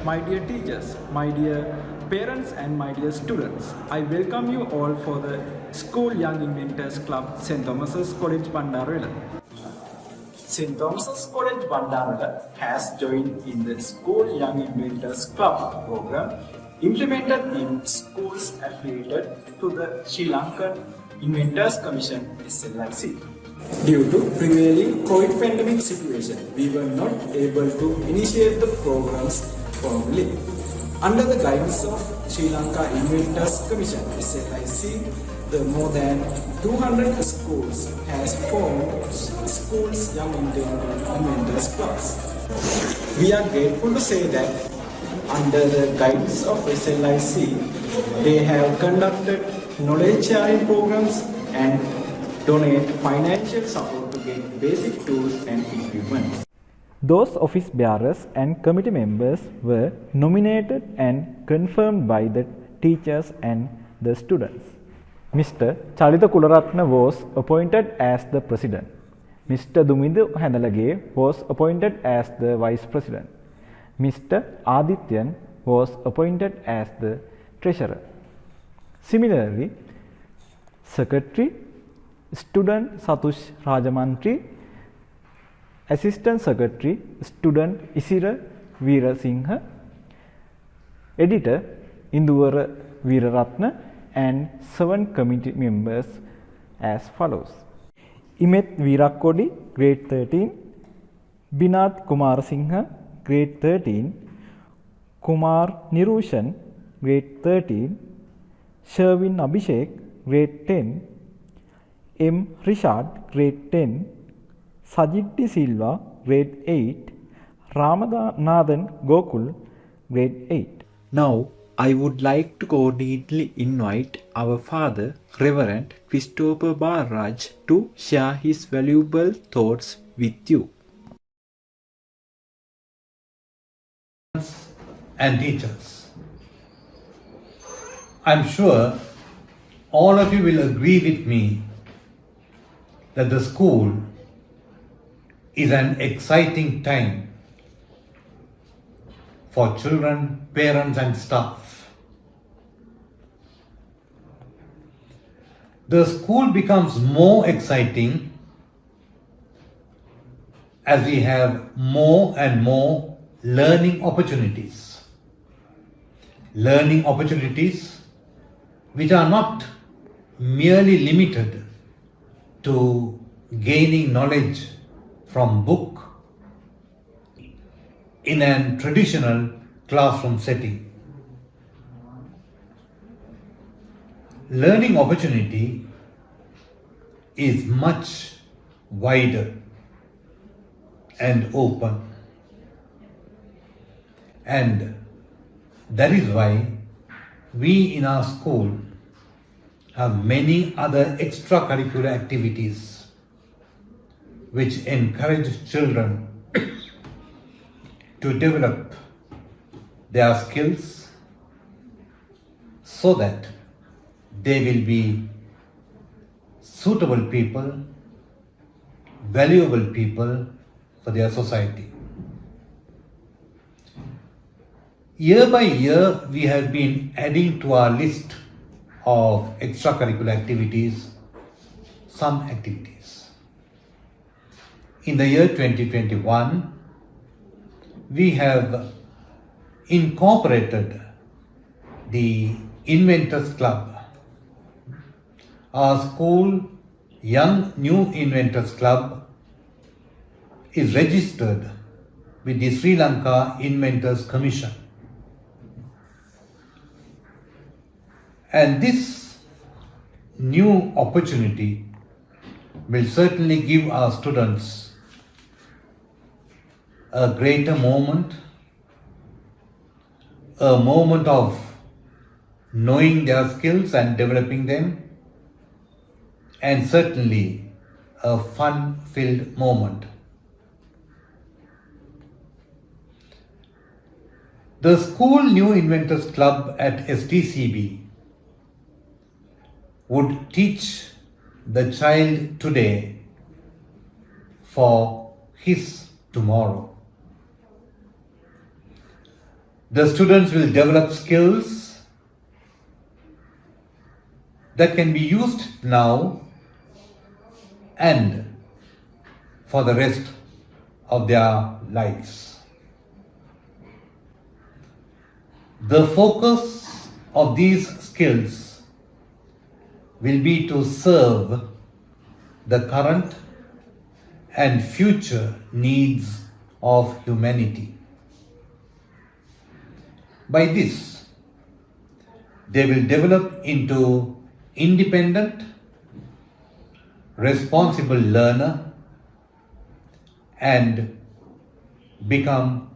my dear teachers, my dear parents and my dear students, I welcome you all for the School Young Inventors Club, S.Thomas College, Bandarawela. S.Thomas College, Bandarawela has joined in the School Young Inventors Club program implemented in schools affiliated to the Sri Lankan Inventors Commission (SLIC). Due to prevailing COVID pandemic situation, we were not able to initiate the programs formally. Under the guidance of Sri Lanka Inventors Commission (SLIC), the more than 200 schools has formed schools young inventors clubs. We are grateful to say that under the guidance of SLIC, they have conducted knowledge sharing programs and donate financial support to get basic tools and equipment. Those office bearers and committee members were nominated and confirmed by the teachers and the students. Mr. Chalitha was appointed as the president. Mr. Dumindu Handalage was appointed as the vice president. Mr. Adityan was appointed as the treasurer. Similarly, secretary, student Satush Rajamantri, assistant secretary, student Isira Veerasinghe, editor Induwara Weerarathna, and 7 committee members as follows: Imet Veerakodi, grade 13, Binath Kumarasinghe, grade 13, Kumar Nirushan, grade 13, Sherwin Abhishek, grade 10, M. Richard, grade 10, Sajid De Silva, grade 8, Ramanathan Gokul, grade 8. Now, I would like to cordially invite our father, Reverend Christopher Barraj, to share his valuable thoughts with you. And teachers, I'm sure all of you will agree with me that the school is an exciting time for children, parents and staff. The school becomes more exciting as we have more and more learning opportunities. Learning opportunities which are not merely limited to gaining knowledge from book in a traditional classroom setting. Learning opportunity is much wider and open, and that is why we in our school have many other extracurricular activities which encourage children to develop their skills so that they will be suitable people, valuable people for their society. Year by year, we have been adding to our list of extracurricular activities some activities. In the year 2021, we have incorporated the Inventors Club. Our school Young New Inventors Club is registered with the Sri Lanka Inventors Commission. And this new opportunity will certainly give our students a greater moment, a moment of knowing their skills and developing them, and certainly a fun-filled moment. The School New Inventors Club at STCB would teach the child today for his tomorrow. The students will develop skills that can be used now and for the rest of their lives. The focus of these skills will be to serve the current and future needs of humanity. By this, they will develop into independent, responsible learner and become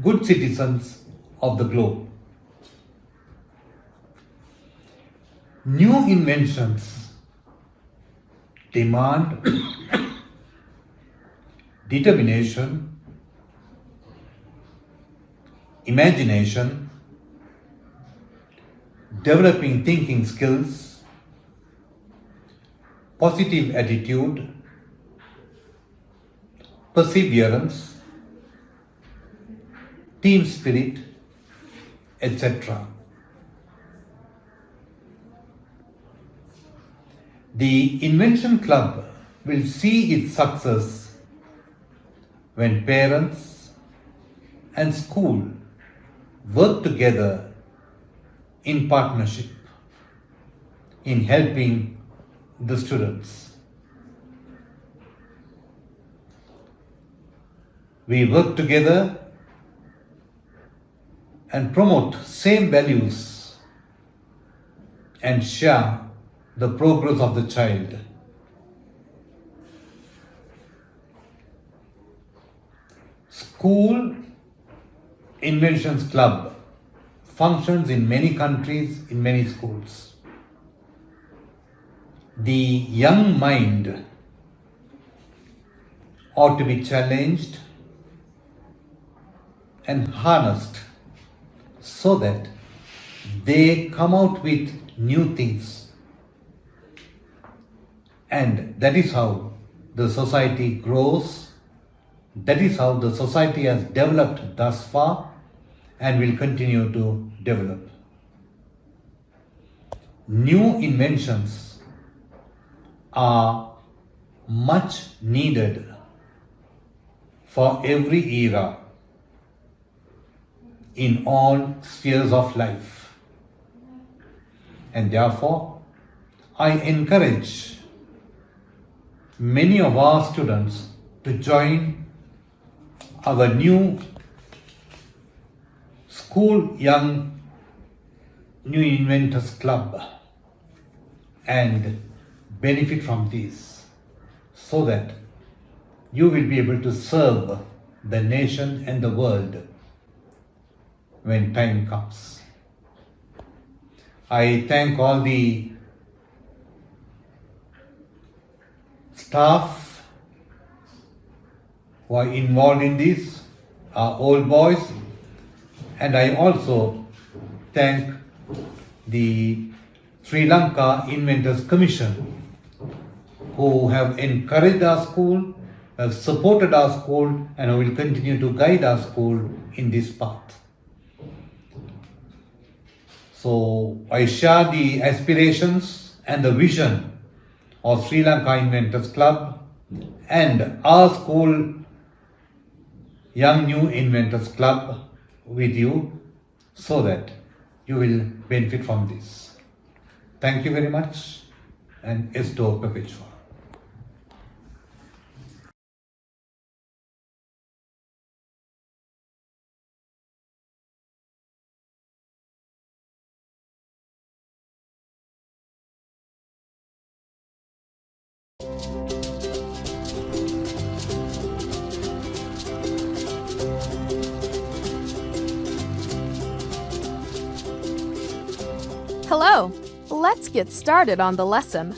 good citizens of the globe. New inventions demand determination, imagination, developing thinking skills, positive attitude, perseverance, team spirit, etc. The Invention Club will see its success when parents and school work together in partnership in helping the students. We work together and promote same values and share the progress of the child. School Inventions Club functions in many countries, in many schools. The young mind ought to be challenged and harnessed so that they come out with new things. And that is how the society grows. That is how the society has developed thus far and will continue to develop. New inventions are much needed for every era in all spheres of life. And therefore, I encourage many of our students to join our new School Young New Inventors Club and benefit from this so that you will be able to serve the nation and the world when time comes. I thank all the staff who are involved in this, our old boys, and I also thank the Sri Lanka Inventors Commission who have encouraged our school, have supported our school, and who will continue to guide our school in this path. So I share the aspirations and the vision of Sri Lanka Inventors Club and our school Young New Inventors Club with you so that you will benefit from this. Thank you very much, and Esto Perpetua. Hello, let's get started on the lesson.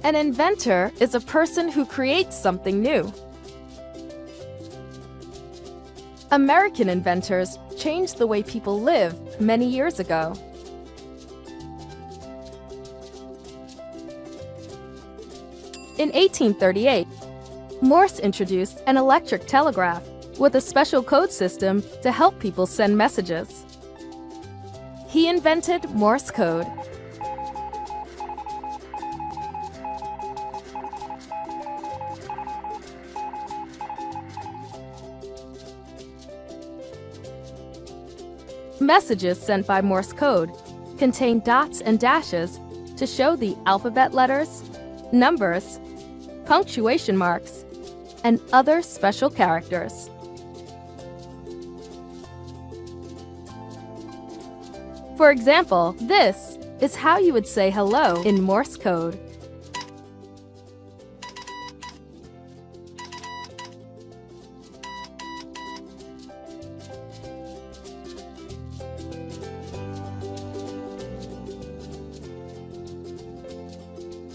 An inventor is a person who creates something new. American inventors changed the way people live many years ago. In 1838, Morse introduced an electric telegraph with a special code system to help people send messages. He invented Morse code. Messages sent by Morse code contain dots and dashes to show the alphabet letters, numbers, punctuation marks, and other special characters. For example, this is how you would say hello in Morse code.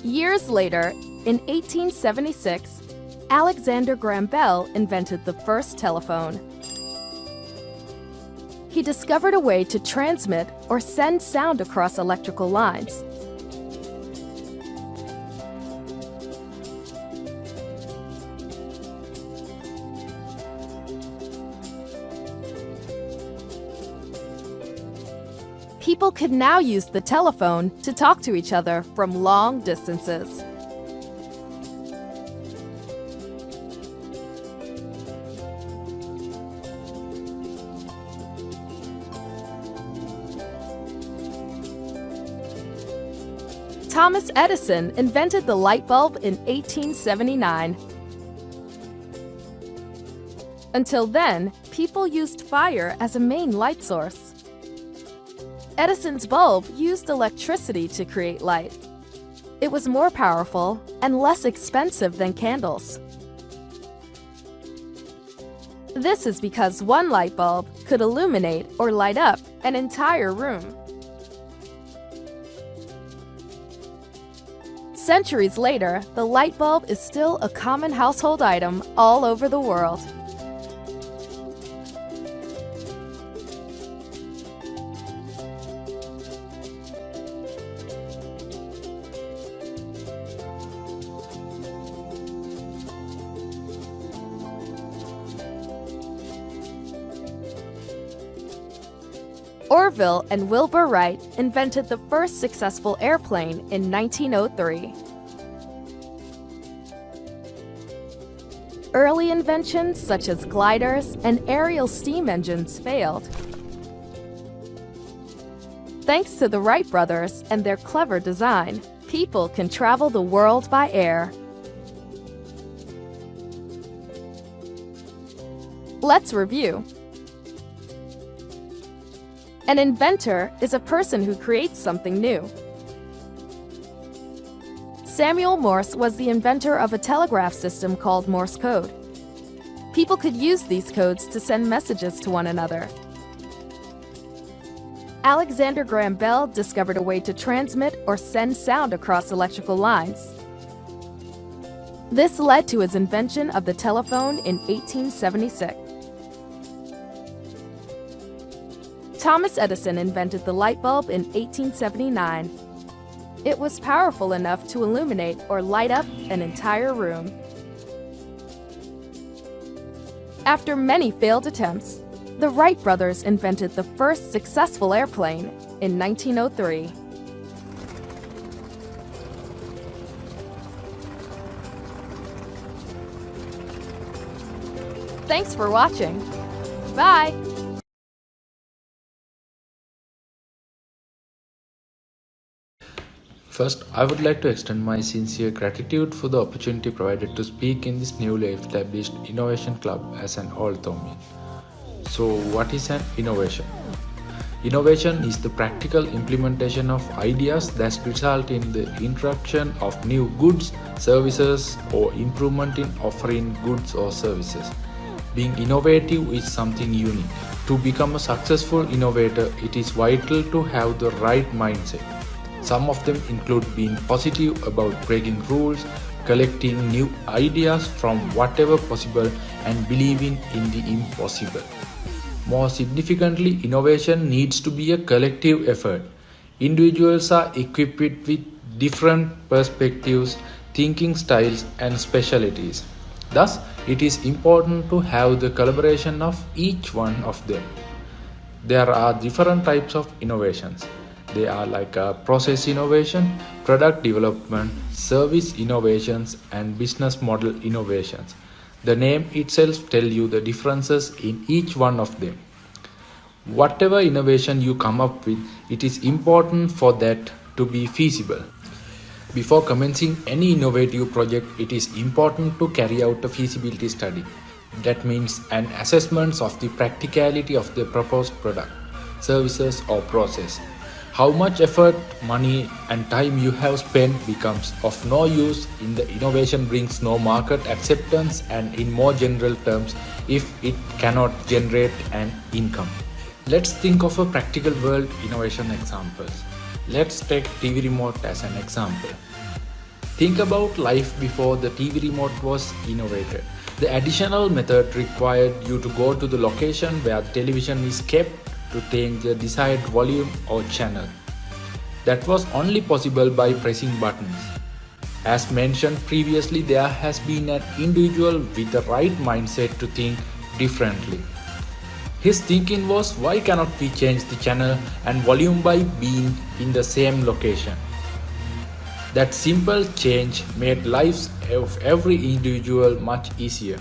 Years later, in 1876, Alexander Graham Bell invented the first telephone. He discovered a way to transmit or send sound across electrical lines. People could now use the telephone to talk to each other from long distances. Thomas Edison invented the light bulb in 1879. Until then, people used fire as a main light source. Edison's bulb used electricity to create light. It was more powerful and less expensive than candles. This is because one light bulb could illuminate or light up an entire room. Centuries later, the light bulb is still a common household item all over the world. Orville and Wilbur Wright invented the first successful airplane in 1903. Early inventions such as gliders and aerial steam engines failed. Thanks to the Wright brothers and their clever design, people can travel the world by air. Let's review. An inventor is a person who creates something new. Samuel Morse was the inventor of a telegraph system called Morse code. People could use these codes to send messages to one another. Alexander Graham Bell discovered a way to transmit or send sound across electrical lines. This led to his invention of the telephone in 1876. Thomas Edison invented the light bulb in 1879. It was powerful enough to illuminate or light up an entire room. After many failed attempts, the Wright brothers invented the first successful airplane in 1903. Thanks for watching. Bye! First, I would like to extend my sincere gratitude for the opportunity provided to speak in this newly established Innovation Club as an all-Thomian. So, what is an innovation? Innovation is the practical implementation of ideas that result in the introduction of new goods, services, or improvement in offering goods or services. Being innovative is something unique. To become a successful innovator, it is vital to have the right mindset. Some of them include being positive about breaking rules, collecting new ideas from whatever possible, and believing in the impossible. More significantly, innovation needs to be a collective effort. Individuals are equipped with different perspectives, thinking styles, and specialties. Thus, it is important to have the collaboration of each one of them. There are different types of innovations. They are like process innovation, product development, service innovations, and business model innovations. The name itself tells you the differences in each one of them. Whatever innovation you come up with, it is important for that to be feasible. Before commencing any innovative project, it is important to carry out a feasibility study. That means an assessment of the practicality of the proposed product, services or process. How much effort, money and time you have spent becomes of no use if the innovation brings no market acceptance, and in more general terms, if it cannot generate an income. Let's think of a practical world innovation examples. Let's take TV remote as an example. Think about life before the TV remote was innovated. The additional method required you to go to the location where the television is kept to change the desired volume or channel. That was only possible by pressing buttons. As mentioned previously, there has been an individual with the right mindset to think differently. His thinking was, why cannot we change the channel and volume by being in the same location? That simple change made lives of every individual much easier.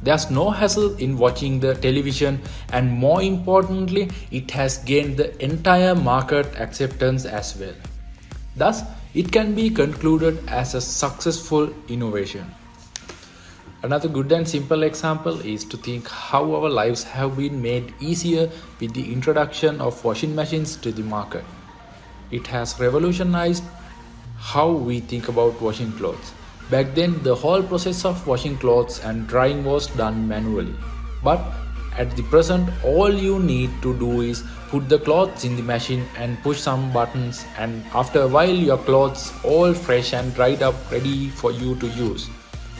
There's no hassle in watching the television, and more importantly, it has gained the entire market acceptance as well. Thus, it can be concluded as a successful innovation. Another good and simple example is to think how our lives have been made easier with the introduction of washing machines to the market. It has revolutionized how we think about washing clothes. Back then, the whole process of washing clothes and drying was done manually. But at the present, all you need to do is put the clothes in the machine and push some buttons, and after a while your clothes all fresh and dried up, ready for you to use.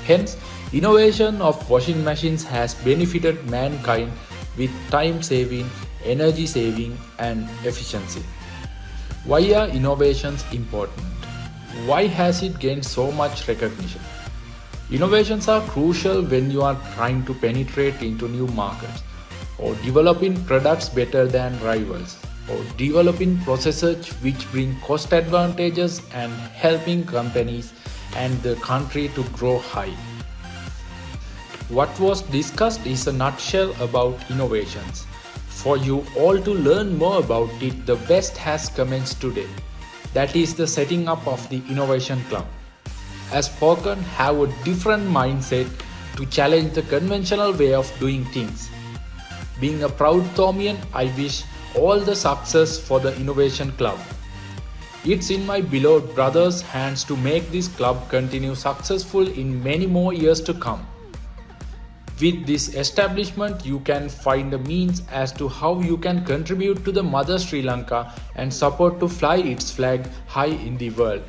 Hence, innovation of washing machines has benefited mankind with time saving, energy saving and efficiency. Why are innovations important? Why has it gained so much recognition? Innovations are crucial when you are trying to penetrate into new markets, or developing products better than rivals, or developing processes which bring cost advantages and helping companies and the country to grow high. What was discussed is a nutshell about innovations. For you all to learn more about it, the best has commenced today. That is the setting up of the Innovation Club. As spoken, have a different mindset to challenge the conventional way of doing things. Being a proud Thomian, I wish all the success for the Innovation Club. It's in my beloved brothers' hands to make this club continue successful in many more years to come. With this establishment, you can find a means as to how you can contribute to the mother Sri Lanka and support to fly its flag high in the world.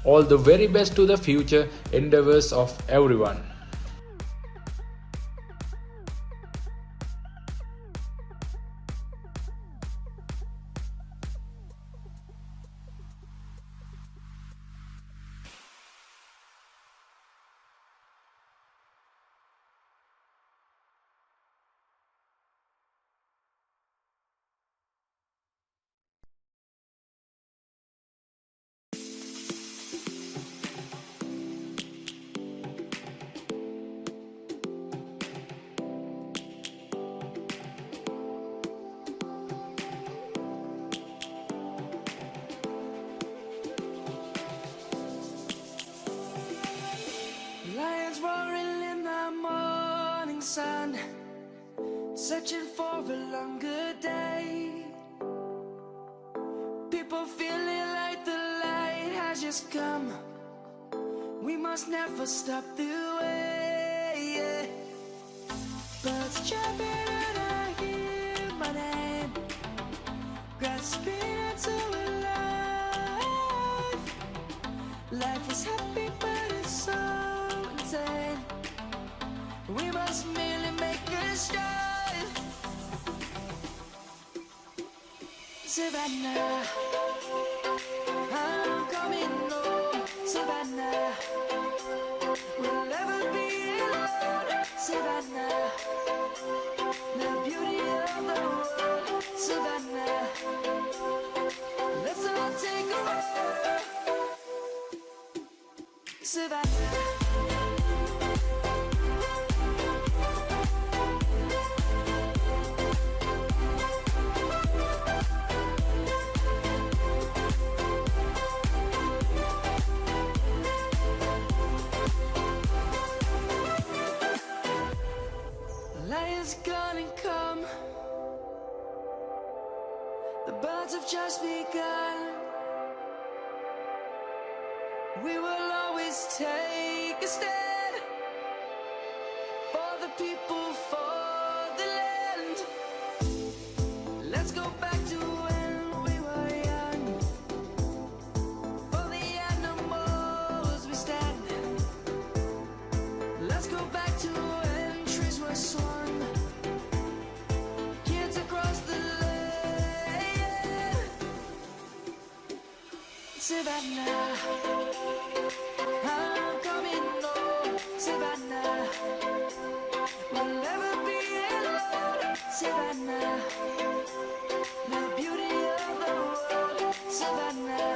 All the very best to the future endeavors of everyone. Lions roaring in the morning sun, searching for a longer day. People feeling like the light has just come. We must never stop the way. Birds chirping and I hear my name, grasping into a life. Life is happy but it's so insane. We must merely make a start. Savannah, I'm coming home. Savannah, we'll never be alone. Savannah, the beauty of the world, Savannah. Let's all take a ride, Savannah. Lion's gonna come. The birds have just begun. We will always take a stand for the people, for the land. Let's go back to when we were young. For the animals we stand. Let's go back to when trees were swung. Kids across the land. Savannah, I'm coming home. Savannah, we'll never be alone. Savannah, the beauty of the world. Savannah,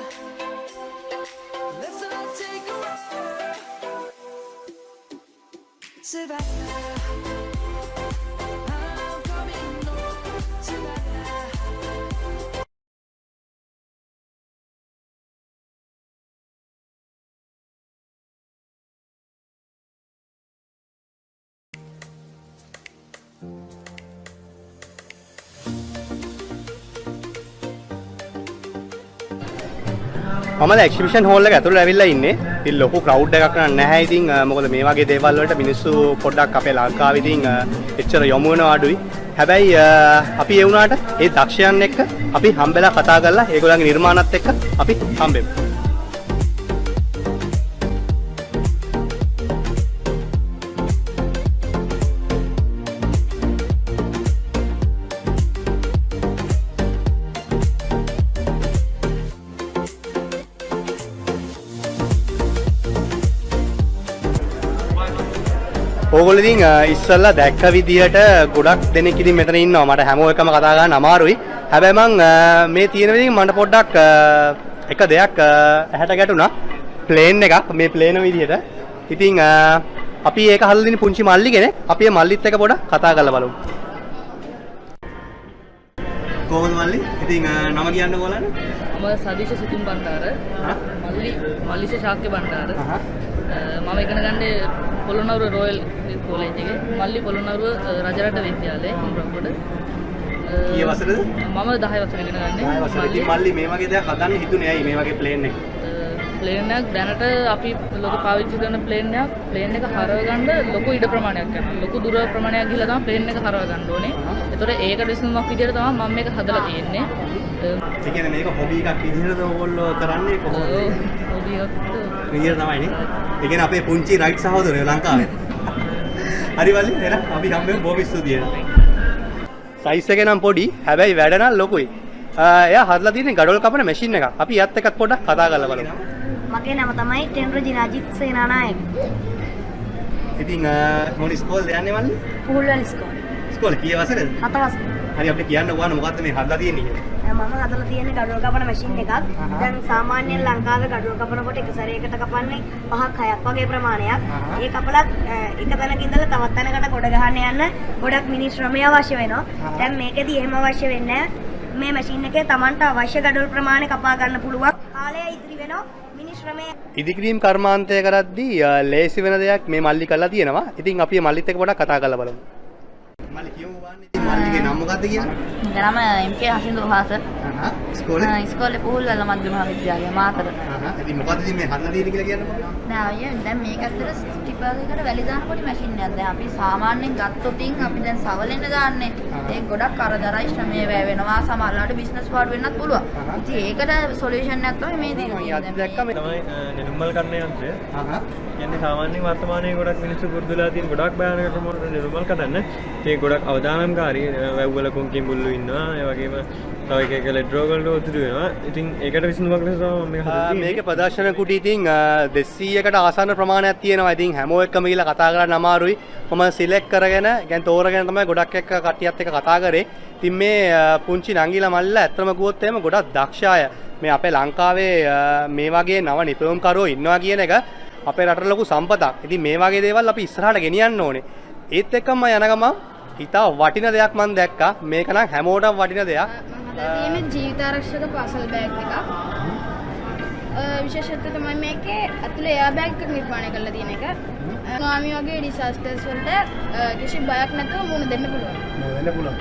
let's all take a ride. Savannah, I'm coming home. Savannah. මම exhibition hall එක ඇතුළේ ඇවිල්ලා ඉන්නේ. ඉතින් ලොකු crowd එකක් නැහැ. ඉතින් මොකද මේ වගේ දේවල් වලට මිනිස්සු පොඩ්ඩක් අපේ ලංකාවේ ඉතින් එච්චර යොමු වෙනවා අඩුයි. හැබැයි අපි ඒ වුණාට ඒ දක්ෂයන් එක්ක අපි හම්බෙලා කතා කරලා ඒගොල්ලන්ගේ නිර්මාණات එක්ක අපි හම්බෙමු. ඕගොල්ලෝ ඉතින් ඉස්සල්ලා දැක්ක විදියට ගොඩක් දෙනෙක් ඉතින් මෙතන ඉන්නවා. මට හැමෝ එකම කතා ගන්න අමාරුයි. හැබැයි මං මේ තියෙන විදිහින් මට පොඩ්ඩක් එක දෙයක් ඇහැට ගැටුණා. ප්ලේන් එකක් මේ ප්ලේන විදියට. ඉතින් අපි ඒක හදලා දෙන පුංචි මල්ලි කෙනෙක්. අපි මේ මල්ලිත් එක්ක පොඩක් කතා කරලා බලමු. කොහොමද මල්ලි? ඉතින් නම කියන්න ඕලන්න? මම සදීෂ සිතුම් බණ්ඩාර. මල්ලිෂ ශාක්‍ය බණ්ඩාර. මම ඉගෙන ගන්නේ පොළොන්නරුව රොයල් කෝලේජ් එකේ. මල්ලි පොළොන්නරුව රජරට විද්‍යාලයේ හිම්බ්‍රම්ගොඩ. කී වසරද? මම 10 වසර ඉගෙන ගන්නේ. 10 වසර. ඉතින් මල්ලි මේ වගේ දෙයක් හදන්න හිතුනේ ඇයි මේ වගේ ප්ලේන් එක? ප්ලේන් එකක් දැනට අපි ලොකු පාවිච්චි කරන ප්ලේන් එක හරව ගන්න ලොකු ඉඩ ප්‍රමාණයක් යනවා. ලොකු දුර ප්‍රමාණයක් ගිහලා තමයි ප්ලේන් එක හරව ගන්න ඕනේ. ඒතකොට ඒකට විසඳුමක් විදියට තමයි මම මේක හදලා තියෙන්නේ. ඒ කියන්නේ මේක හොබි එකක් විදිහටද ඕගොල්ලෝ කරන්නේ කොහොමද? හොබි එකක් විදියට තමයි නේ. ඒ කියන්නේ අපේ පුංචි රයිට් සහෝදරයෝ ලංකාවේ. හරි වලි එහෙනම් අපි හම්බෙමු බොහොම ස්තුතියි. සයිස් එක නම් පොඩි හැබැයි වැඩ නම් ලොකුයි. එයා හදලා තියෙන්නේ ගඩොල් කපන මැෂින් එකක්. අපි යත් එක්කත් පොඩ්ඩක් කතා කරලා බලමු. මගේ නම තමයි ටෙන්රජි රජිත් සේනානායක. ඉතින් මොන ඉස්කෝලේද යන්නේ මල්ලි? පුහුල්වැල් ඉස්කෝලේ. ඉස්කෝලේ කී වසරේද? 7 වසරේ. හරි අපිට කියන්න ඕන මොකද්ද මේ හදලා තියෙන්නේ කියලා. මම හදලා තියෙන්නේ ගඩොල් කපන මැෂින් එකක්. දැන් සාමාන්‍යයෙන් ලංකාවේ ගඩොල් කපනකොට එක සැරේකට කපන්නේ 5ක් 6ක් වගේ ප්‍රමාණයක්. ඒ කපලත් එක තැනක ඉඳලා තවත් තැනකට ගොඩ ගහන්න යන්න ගොඩක් මිනිස් ශ්‍රමය අවශ්‍ය වෙනවා. දැන් මේකෙදි එහෙම අවශ්‍ය වෙන්නේ නැහැ. මේ මැෂින් එකේ Tamanට අවශ්‍ය ගඩොල් ප්‍රමාණය කපා ගන්න පුළුවන්. කාලය ඉදිරි වෙනවා. මිනිස් ශ්‍රමය ඉදිකිරීම් කර්මාන්තය කරද්දී ලේසි වෙන දෙයක් මේ මල්ලි කරලා තියෙනවා. ඉතින් අපි මේ මල්ලිත් එක්ක පොඩක් කතා කරලා බලමු. මල්ලි කියමු වන්නේ ඉතින් මල්ලිගේ නම මොකද්ද කියන්නේ? මගේ නම එම්.කේ. හසින්දු රහස. ඉස්කෝලේ පුහුල්වැල මධ්‍ය මහාවිද්‍යාලය මාතර. ඉතින් මොකද්ද ඉතින් මේ හදලා තියෙන්නේ කියලා කියන්නකෝ. නෑ අයියා දැන් මේක ඇත්තට ස්ටිපර්යකට වැලි දාන පොඩි මැෂින් එකක්. දැන් අපි සාමාන්‍යයෙන් ගත්තොත් අපි දැන් සවලෙන්න දාන්නේ. ඒක ගොඩක් කරදරයි ශ්‍රමය වැය වෙනවා. සමහරවිට බිස්නස් පාඩු වෙන්නත් පුළුවන්. ඉතින් ඒකට සොලියුෂන් එකක් තමයි මේ දෙන්නේ. අපි දැක්කම තමයි නිර්මල් කරන යන්ත්‍රය. කියන්නේ සාමාන්‍යයෙන් වර්තමානයේ ගොඩක් මිනිස්සු පුරුදුලා තියෙන ගොඩක් භයානක ක්‍රම වලට නිර්මල් කරන්න. ඒක ගොඩක් අවදානම්කාරී වැව්වල කුංකින් බුල්ලු ඉන්නවා. ඒ වගේම තව එක එක ලෙඩ් රෝග වලට උතුරු වෙනවා. ඉතින් ඒකට විසඳුමක් ලෙස තමයි මම මේක හදලා තියෙන්නේ. මේක ප්‍රදර්ශන කුටි ඉතින් 200කට ආසන්න ප්‍රමාණයක් තියෙනවා. ඉතින් හැමෝ එක්කම ගිහලා කතා කරන්න අමාරුයි. මම සිලෙක්ට් කරගෙන, يعني තෝරගෙන තමයි ගොඩක් එක්ක කට්ටියත් එක්ක කතා කරේ. ඉතින් මේ පුංචි නංගිලා මල්ල ඇත්තම කිව්වොත් එහෙම ගොඩක් දක්ෂ අය. මේ අපේ ලංකාවේ මේ වගේ නව නිපදවුම්කරුවෝ ඉන්නවා කියන එක අපේ රටට ලොකු සම්පතක්. ඉතින් මේ වගේ දේවල් අපි ඉස්සරහට ගෙනියන්න ඕනේ. ඒත් එක්කම මම යන ගමන් ඉතා වටින දෙයක් මම දැක්කා. මේක නම් හැමෝටම වටින දෙයක්. තියෙන ජීවිතාරක්ෂක පාසල් බෑග් එකක්. විශේෂත්වය තමයි මේකේ ඇතුලේ එයා බෑග් එකක් නිර්මාණය කරලා තියෙන එක. සුනාමි වගේ ඩිසාස්ටර්ස් වලට කිසි බයක් නැතුව මුහුණ දෙන්න පුළුවන්. වෙන්න පුළුවන්.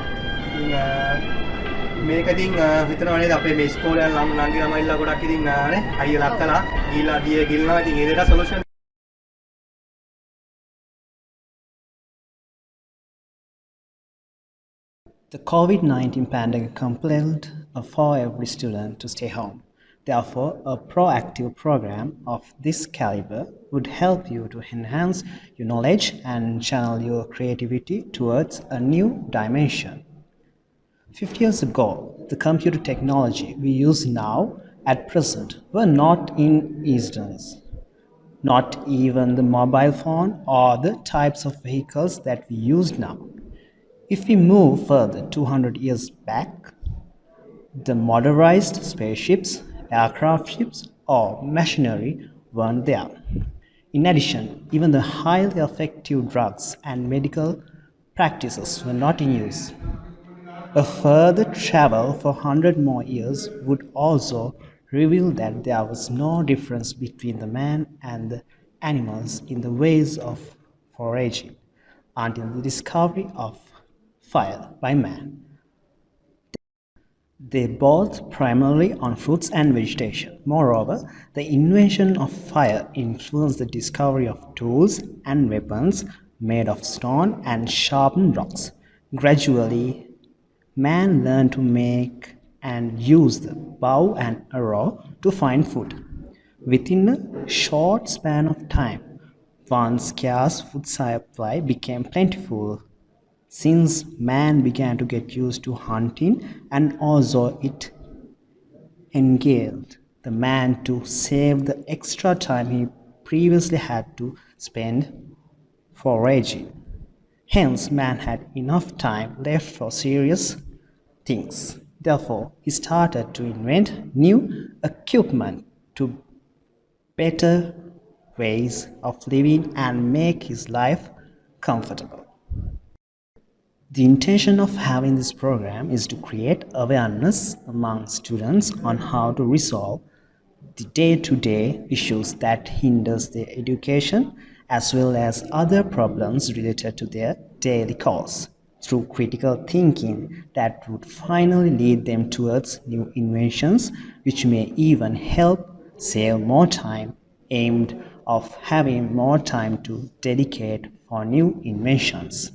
මේක ඉතින් හිතනවා නේද අපේ මේ ඉස්කෝලේ යන නංගි ළමයිලා ගොඩක් ඉතින් නේ අයියලා අක්කලා ගිහිලා දියේ ගිල්නවා. ඉතින් ඒ දෙයට solution. The COVID-19 pandemic compelled for every student to stay home. Therefore, a proactive program of this caliber would help you to enhance your knowledge and channel your creativity towards a new dimension. 50 years ago, the computer technology we use now at present were not in existence. Not even the mobile phone or the types of vehicles that we use now. If we move further 200 years back, the motorized spaceships, aircraft ships, or machinery weren't there. In addition, even the highly effective drugs and medical practices were not in use. A further travel for 100 more years would also reveal that there was no difference between the man and the animals in the ways of foraging until the discovery of fire by man. They both primarily on fruits and vegetation. Moreover, the invention of fire influenced the discovery of tools and weapons made of stone and sharpened rocks. Gradually, man learned to make and use the bow and arrow to find food. Within a short span of time, one scarce food supply became plentiful. Since man began to get used to hunting, and also it enabled the man to save the extra time he previously had to spend foraging. Hence, man had enough time left for serious things. Therefore, he started to invent new equipment to better ways of living and make his life comfortable. The intention of having this program is to create awareness among students on how to resolve the day-to-day issues that hinders their education as well as other problems related to their daily course through critical thinking that would finally lead them towards new inventions which may even help save more time aimed of having more time to dedicate for new inventions.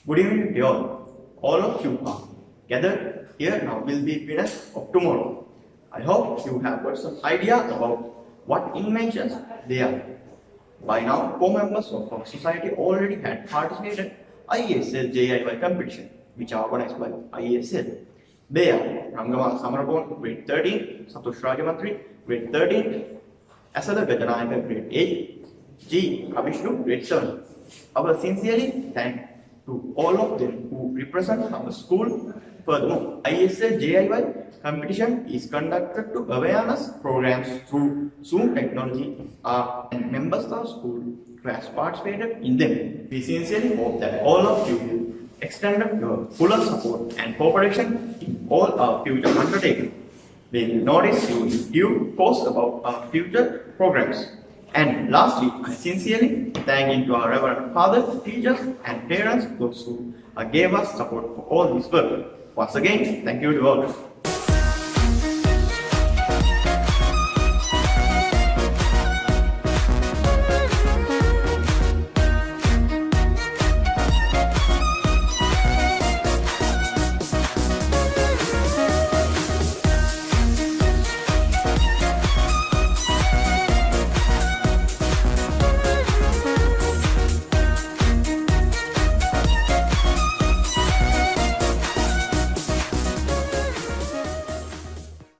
Good evening to all. All of you are gathered here now will be winners of tomorrow. I hope you have got some idea about what inventions they are. By now, 4 members of our society already had participated IESL JIY competition, which are organized by IESL. They are Rangamal Samarakoon, grade 13, Satush Rajamatri, grade 13, Asada Gajanayaka, grade 8, G. Abhishnu, grade 7. Our sincerely thanks to all of them who represent our school. Furthermore, ISL JIY competition is conducted to awareness programs through Zoom technology and members of school who have participated in them. We sincerely hope that all of you will extend your fuller support and cooperation in all our future undertakings. We will notice you in due course about our future programs. And lastly, I sincerely thank to our Reverend Fathers, teachers and parents those who gave us support for all this work. Once again, thank you to all.